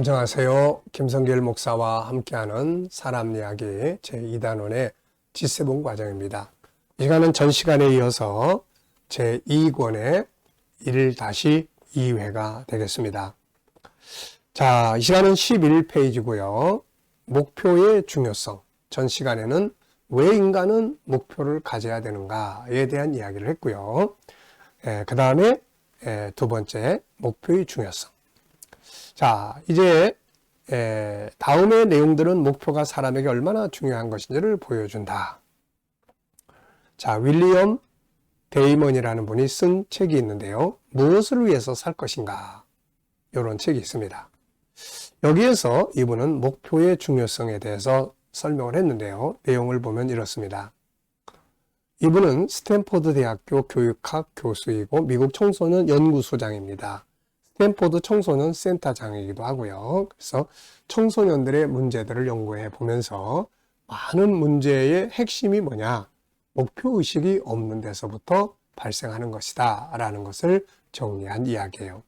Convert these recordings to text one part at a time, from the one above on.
안녕하세요. 김성길 목사와 함께하는 사람 이야기 제2단원의 G7 과정입니다. 이 시간은 전 시간에 이어서 제2권의 1-2회가 되겠습니다. 자, 이 시간은 11페이지고요. 목표의 중요성. 전 시간에는 왜 인간은 목표를 가져야 되는가에 대한 이야기를 했고요. 그 다음에 두 번째, 목표의 중요성. 자, 이제 다음의 내용들은 목표가 사람에게 얼마나 중요한 것인지를 보여준다. 자, 윌리엄 데이먼이라는 분이 쓴 책이 있는데요. 무엇을 위해서 살 것인가? 이런 책이 있습니다. 여기에서 이분은 목표의 중요성에 대해서 설명을 했는데요. 내용을 보면 이렇습니다. 이분은 스탠포드 대학교 교육학 교수이고 미국 청소년 연구소장입니다. 스탠포드 청소년 센터장이기도 하고요. 그래서 청소년들의 문제들을 연구해 보면서 많은 문제의 핵심이 뭐냐? 목표의식이 없는 데서부터 발생하는 것이다 라는 것을 정리한 이야기예요.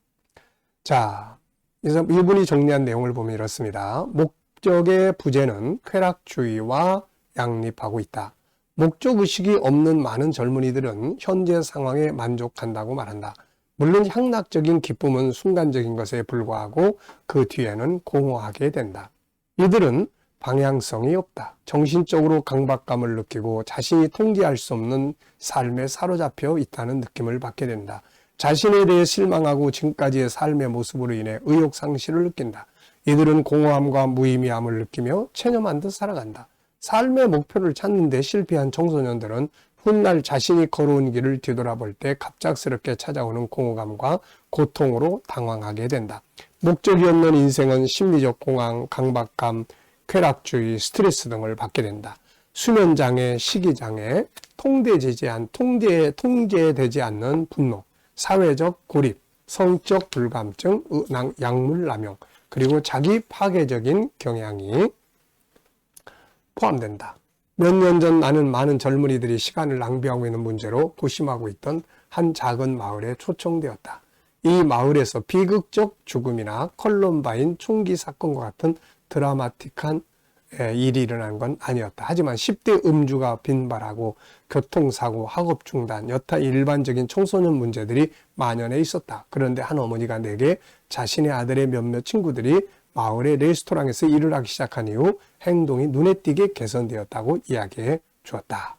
자, 그래서 이분이 정리한 내용을 보면 이렇습니다. 목적의 부재는 쾌락주의와 양립하고 있다. 목적의식이 없는 많은 젊은이들은 현재 상황에 만족한다고 말한다. 물론 향락적인 기쁨은 순간적인 것에 불과하고 그 뒤에는 공허하게 된다. 이들은 방향성이 없다. 정신적으로 강박감을 느끼고 자신이 통제할 수 없는 삶에 사로잡혀 있다는 느낌을 받게 된다. 자신에 대해 실망하고 지금까지의 삶의 모습으로 인해 의욕상실을 느낀다. 이들은 공허함과 무의미함을 느끼며 체념한 듯 살아간다. 삶의 목표를 찾는 데 실패한 청소년들은 훗날 자신이 걸어온 길을 뒤돌아볼 때 갑작스럽게 찾아오는 공허감과 고통으로 당황하게 된다. 목적이 없는 인생은 심리적 공황, 강박감, 쾌락주의, 스트레스 등을 받게 된다. 수면장애, 식이장애, 통제되지 않는 분노, 사회적 고립, 성적 불감증, 약물남용, 그리고 자기 파괴적인 경향이 포함된다. 몇 년 전 나는 많은 젊은이들이 시간을 낭비하고 있는 문제로 고심하고 있던 한 작은 마을에 초청되었다. 이 마을에서 비극적 죽음이나 컬럼바인 총기 사건과 같은 드라마틱한 일이 일어난 건 아니었다. 하지만 10대 음주가 빈발하고 교통사고, 학업중단, 여타 일반적인 청소년 문제들이 만연해 있었다. 그런데 한 어머니가 내게 자신의 아들의 몇몇 친구들이 마을의 레스토랑에서 일을 하기 시작한 이후 행동이 눈에 띄게 개선되었다고 이야기해 주었다.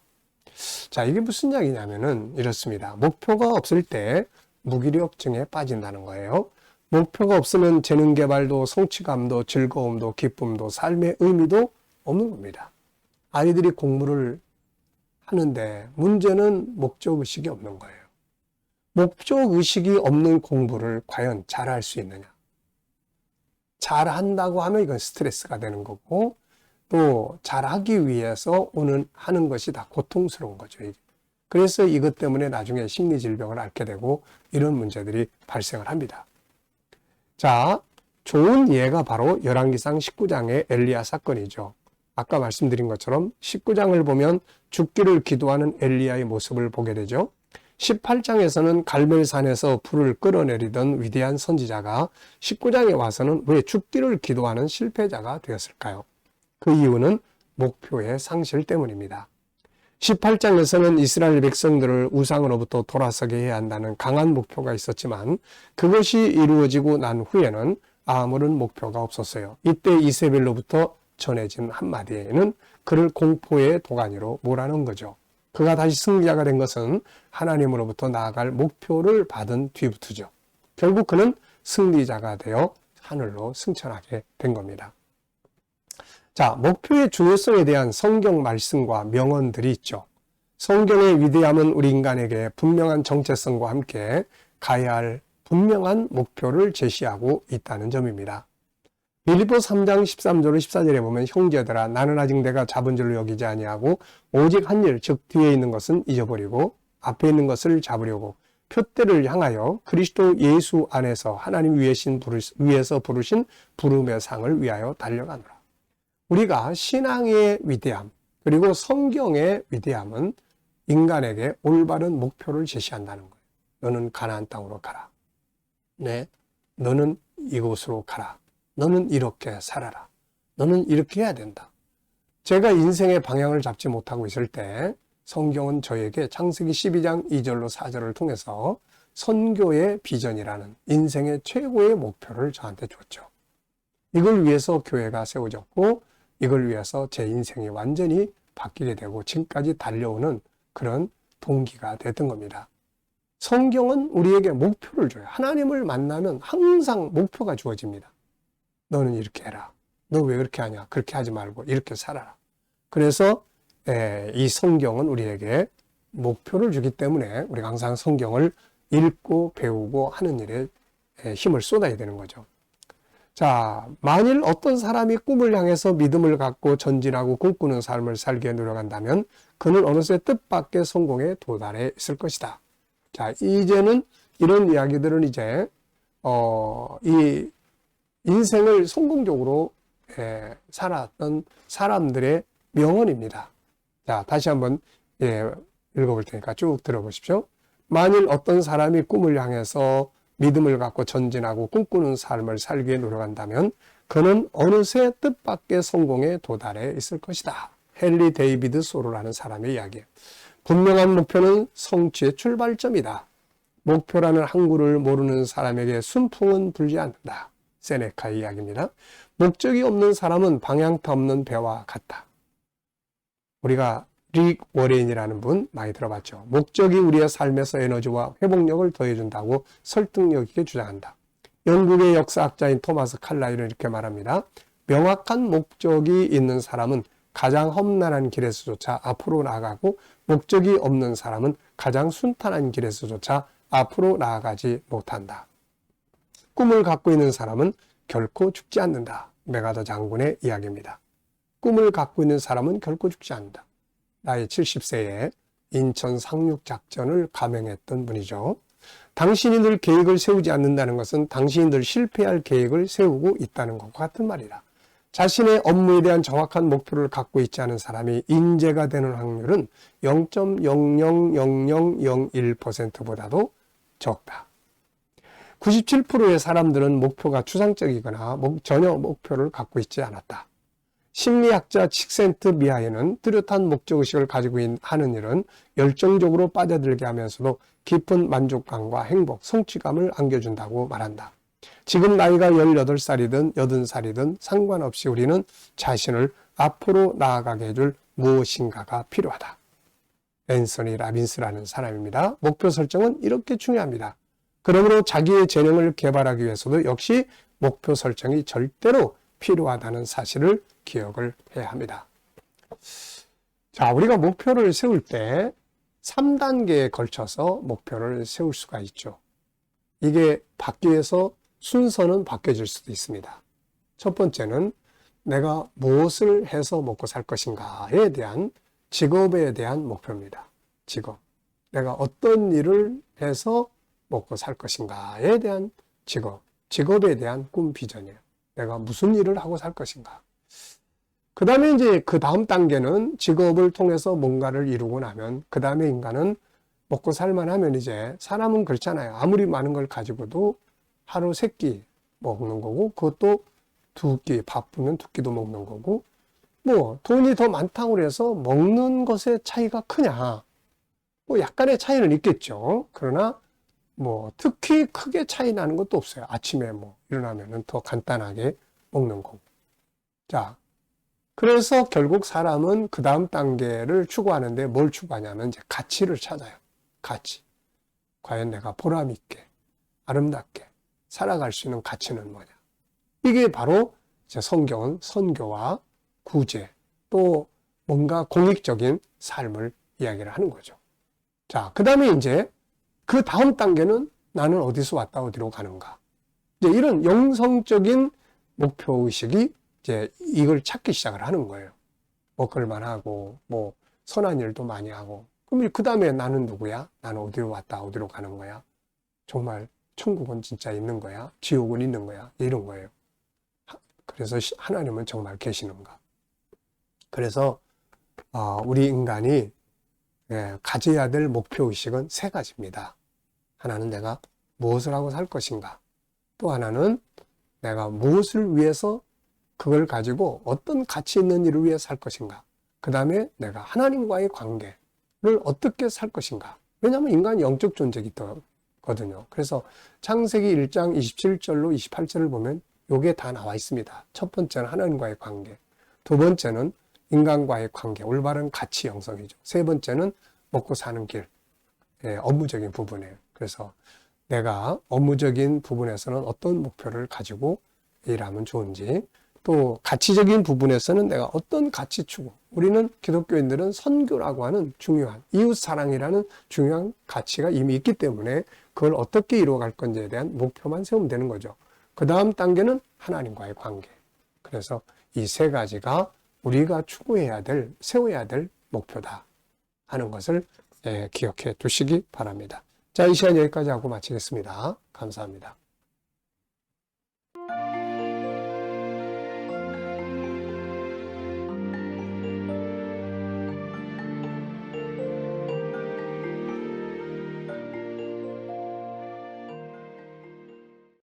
자, 이게 무슨 이야기냐면은 이렇습니다. 목표가 없을 때 무기력증에 빠진다는 거예요. 목표가 없으면 재능 개발도 성취감도 즐거움도 기쁨도 삶의 의미도 없는 겁니다. 아이들이 공부를 하는데 문제는 목적의식이 없는 거예요. 목적의식이 없는 공부를 과연 잘할 수 있느냐? 잘한다고 하면 이건 스트레스가 되는 거고 또 잘하기 위해서 하는 것이 다 고통스러운 거죠. 그래서 이것 때문에 나중에 심리질병을 앓게 되고 이런 문제들이 발생을 합니다. 자, 좋은 예가 바로 열왕기상 19장의 엘리야 사건이죠. 아까 말씀드린 것처럼 19장을 보면 죽기를 기도하는 엘리야의 모습을 보게 되죠. 18장에서는 갈멜산에서 불을 끌어내리던 위대한 선지자가 19장에 와서는 왜 죽기를 기도하는 실패자가 되었을까요? 그 이유는 목표의 상실 때문입니다. 18장에서는 이스라엘 백성들을 우상으로부터 돌아서게 해야 한다는 강한 목표가 있었지만 그것이 이루어지고 난 후에는 아무런 목표가 없었어요. 이때 이세벨로부터 전해진 한마디에는 그를 공포의 도가니로 몰아넣은 거죠. 그가 다시 승리자가 된 것은 하나님으로부터 나아갈 목표를 받은 뒤부터죠. 결국 그는 승리자가 되어 하늘로 승천하게 된 겁니다. 자, 목표의 중요성에 대한 성경 말씀과 명언들이 있죠. 성경의 위대함은 우리 인간에게 분명한 정체성과 함께 가야 할 분명한 목표를 제시하고 있다는 점입니다. 빌립보 3장 13절로 14절에 보면 형제들아 나는 아직 내가 잡은 줄로 여기지 아니하고 오직 한 일 즉 뒤에 있는 것은 잊어버리고 앞에 있는 것을 잡으려고 표대를 향하여 그리스도 예수 안에서 하나님 위에서 부르신 부름의 상을 위하여 달려가노라. 우리가 신앙의 위대함 그리고 성경의 위대함은 인간에게 올바른 목표를 제시한다는 거예요. 너는 가나안 땅으로 가라. 네, 너는 이곳으로 가라. 너는 이렇게 살아라. 너는 이렇게 해야 된다. 제가 인생의 방향을 잡지 못하고 있을 때 성경은 저에게 창세기 12장 2절로 4절을 통해서 선교의 비전이라는 인생의 최고의 목표를 저한테 줬죠. 이걸 위해서 교회가 세워졌고 이걸 위해서 제 인생이 완전히 바뀌게 되고 지금까지 달려오는 그런 동기가 됐던 겁니다. 성경은 우리에게 목표를 줘요. 하나님을 만나면 항상 목표가 주어집니다. 너는 이렇게 해라. 너 왜 그렇게 하냐? 그렇게 하지 말고 이렇게 살아라. 그래서 이 성경은 우리에게 목표를 주기 때문에 우리가 항상 성경을 읽고 배우고 하는 일에 힘을 쏟아야 되는 거죠. 자, 만일 어떤 사람이 꿈을 향해서 믿음을 갖고 전진하고 꿈꾸는 삶을 살기에 노력한다면 그는 어느새 뜻밖의 성공에 도달해 있을 것이다. 자, 이제는 이런 이야기들은 이제 이 인생을 성공적으로 살았던 사람들의 명언입니다. 자, 다시 한번 읽어볼 테니까 쭉 들어보십시오. 만일 어떤 사람이 꿈을 향해서 믿음을 갖고 전진하고 꿈꾸는 삶을 살기에 노력한다면 그는 어느새 뜻밖의 성공에 도달해 있을 것이다. 헨리 데이비드 소로라는 사람의 이야기예요. 분명한 목표는 성취의 출발점이다. 목표라는 항구를 모르는 사람에게 순풍은 불지 않는다. 세네카의 이야기입니다. 목적이 없는 사람은 방향타 없는 배와 같다. 우리가 릭 워렌이라는 분 많이 들어봤죠. 목적이 우리의 삶에서 에너지와 회복력을 더해준다고 설득력 있게 주장한다. 영국의 역사학자인 토마스 칼라일은 이렇게 말합니다. 명확한 목적이 있는 사람은 가장 험난한 길에서조차 앞으로 나아가고 목적이 없는 사람은 가장 순탄한 길에서조차 앞으로 나아가지 못한다. 꿈을 갖고 있는 사람은 결코 죽지 않는다. 메가더 장군의 이야기입니다. 꿈을 갖고 있는 사람은 결코 죽지 않는다. 나이 70세에 인천 상륙작전을 감행했던 분이죠. 당신이 늘 계획을 세우지 않는다는 것은 당신이 늘 실패할 계획을 세우고 있다는 것과 같은 말이다. 자신의 업무에 대한 정확한 목표를 갖고 있지 않은 사람이 인재가 되는 확률은 0.000001%보다도 적다. 97%의 사람들은 목표가 추상적이거나 전혀 목표를 갖고 있지 않았다. 심리학자 칙센트 미하에는 뚜렷한 목적의식을 가지고 하는 일은 열정적으로 빠져들게 하면서도 깊은 만족감과 행복, 성취감을 안겨준다고 말한다. 지금 나이가 18살이든 80살이든 상관없이 우리는 자신을 앞으로 나아가게 해줄 무엇인가가 필요하다. 앤서니 라빈스라는 사람입니다. 목표 설정은 이렇게 중요합니다. 그러므로 자기의 재능을 개발하기 위해서도 역시 목표 설정이 절대로 필요하다는 사실을 기억을 해야 합니다. 자, 우리가 목표를 세울 때 3단계에 걸쳐서 목표를 세울 수가 있죠. 이게 바뀌어서 순서는 바뀌어질 수도 있습니다. 첫 번째는 내가 무엇을 해서 먹고 살 것인가에 대한 직업에 대한 목표입니다. 직업. 내가 어떤 일을 해서 먹고 살 것인가에 대한 직업. 직업에 대한 꿈 비전이에요. 내가 무슨 일을 하고 살 것인가. 그 다음에 이제 그 다음 단계는 직업을 통해서 뭔가를 이루고 나면 그 다음에 인간은 먹고 살만하면 이제 사람은 그렇잖아요. 아무리 많은 걸 가지고도 하루 3끼 먹는 거고 그것도 2끼 바쁘면 2끼도 먹는 거고 뭐 돈이 더 많다고 해서 먹는 것의 차이가 크냐. 뭐 약간의 차이는 있겠죠. 그러나 뭐 특히 크게 차이 나는 것도 없어요. 아침에 뭐 일어나면은 더 간단하게 먹는 거고. 자, 그래서 결국 사람은 그 다음 단계를 추구하는데 뭘 추구하냐면 이제 가치를 찾아요. 가치. 과연 내가 보람 있게, 아름답게 살아갈 수 있는 가치는 뭐냐. 이게 바로 이제 성경은 선교와 구제, 또 뭔가 공익적인 삶을 이야기를 하는 거죠. 자, 그 다음에 이제 그 다음 단계는 나는 어디서 왔다 어디로 가는가. 이제 이런 영성적인 목표의식이 이제 이걸 찾기 시작을 하는 거예요. 먹을만 하고, 뭐, 선한 일도 많이 하고. 그럼 그 다음에 나는 누구야? 나는 어디로 왔다 어디로 가는 거야? 정말 천국은 진짜 있는 거야? 지옥은 있는 거야? 이런 거예요. 그래서 하나님은 정말 계시는가? 그래서 우리 인간이 가져야 될 목표의식은 3가지입니다. 하나는 내가 무엇을 하고 살 것인가. 또 하나는 내가 무엇을 위해서 그걸 가지고 어떤 가치 있는 일을 위해 살 것인가. 그 다음에 내가 하나님과의 관계를 어떻게 살 것인가. 왜냐하면 인간은 영적 존재이기 때문이거든요. 그래서 창세기 1장 27절로 28절을 보면 요게 다 나와 있습니다. 첫 번째는 하나님과의 관계. 두 번째는 인간과의 관계, 올바른 가치 형성이죠. 세 번째는 먹고 사는 길, 업무적인 부분이에요. 그래서 내가 업무적인 부분에서는 어떤 목표를 가지고 일하면 좋은지, 또 가치적인 부분에서는 내가 어떤 가치 추구, 우리는 기독교인들은 선교라고 하는 중요한 이웃사랑이라는 중요한 가치가 이미 있기 때문에 그걸 어떻게 이루어갈 건지에 대한 목표만 세우면 되는 거죠. 그 다음 단계는 하나님과의 관계. 그래서 이 세 가지가 우리가 추구해야 될, 세워야 될 목표다 하는 것을 기억해 두시기 바랍니다. 자, 이 시간 여기까지 하고 마치겠습니다. 감사합니다.